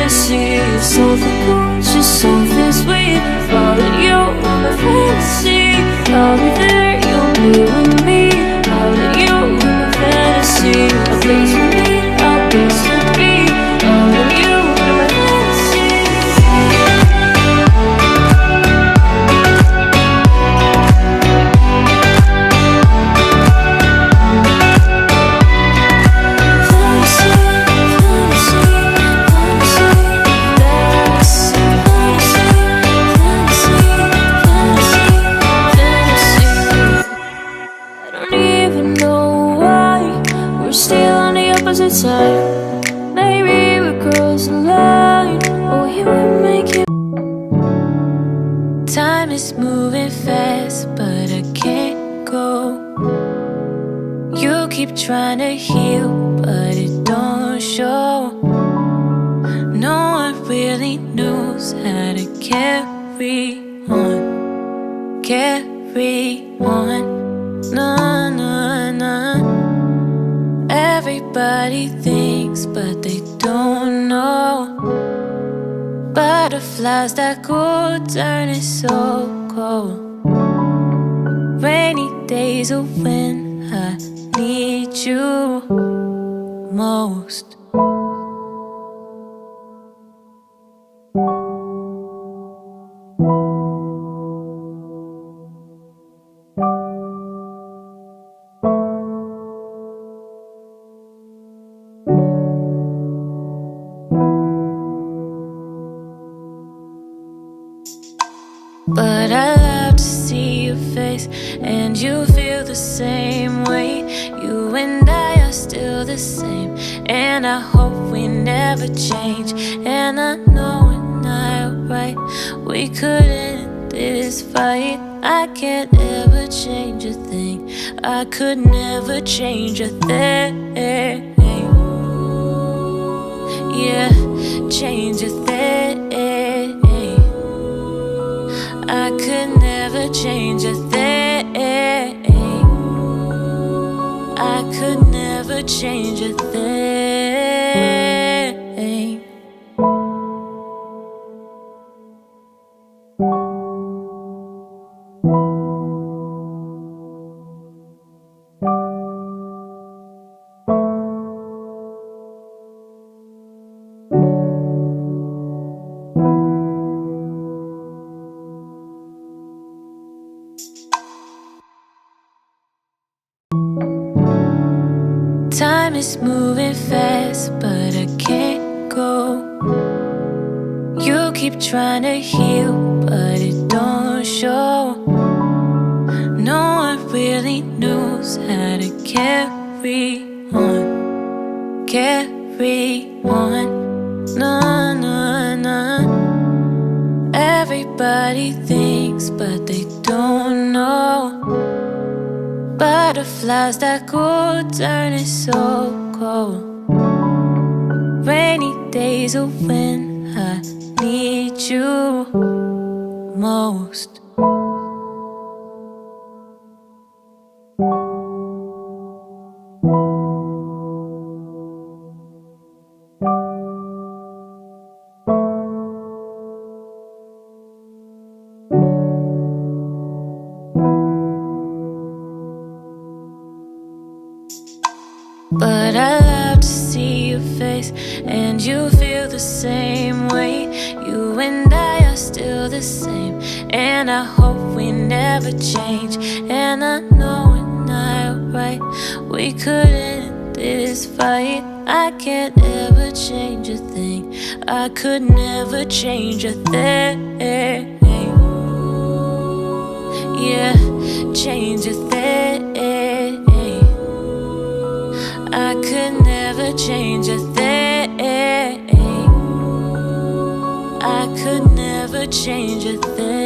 fantasy. Something gorgeous, something sweet. Follow you in my fantasy. I'll be there, you'll be with me. Follow you in my fantasy. A place for me, a place to be. Follow you in my fantasy. Side. Maybe we cross the line, or we will make it. Time is moving fast, but I can't go. You keep trying to heal, but it don't show. No one really knows how to carry on. Carry on. No, no, no. Everybody thinks, but they don't know. Butterflies that could turn it so cold. Rainy days are when I need you most. But I love to see your face, and you feel the same way. You and I are still the same, and I hope we never change. And I know we're not right, we could end this fight. I can't ever change a thing, I could never change a thing. Yeah, change a thing. I could never change a thing. I could never change a thing. Time is moving fast, but I can't go. You keep trying to heal, but it don't show. No one really knows how to carry on. Carry on. No, no, no. Everybody thinks, but they don't know. Butterflies that could turn it so cold. Rainy days are when I need you most. But I love to see your face, and you feel the same way. You and I are still the same, and I hope we never change. And I know we're not right, we could end this fight. I can't ever change a thing, I could never change a thing. Yeah, change a thing. I could never change a thing. I could never change a thing.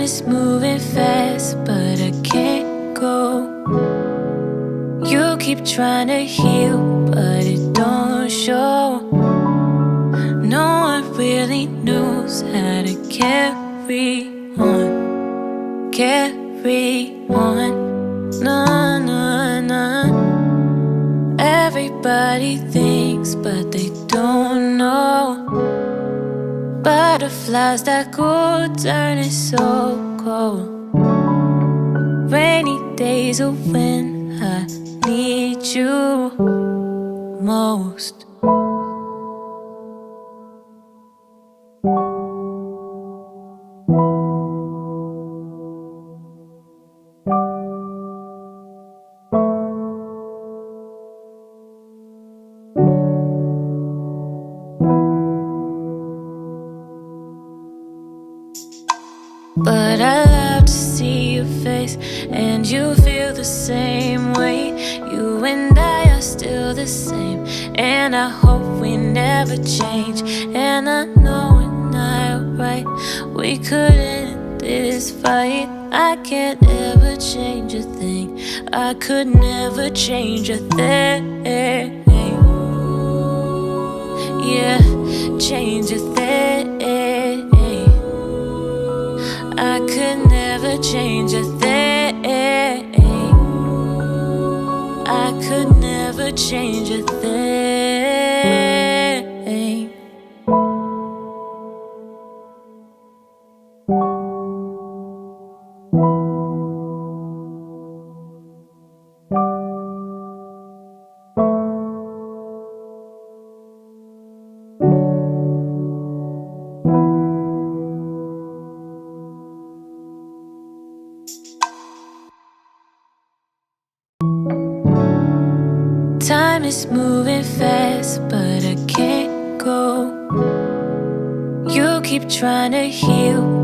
is moving fast, but I can't go. You keep trying to heal, but it don't show. No one really knows how to carry on, carry on. No, no, no. Everybody thinks, but they don't know. Butterflies that go turning so cold. Rainy days are when I need you most. But I love to see your face, and you feel the same way. You and I are still the same, and I hope we never change. And I know we're not right, we could end this fight. I can't ever change a thing, I could never change a thing. Yeah, change a thing. I could never change a thing. I could never change a thing. Time is moving fast, but I can't go. You keep trying to heal,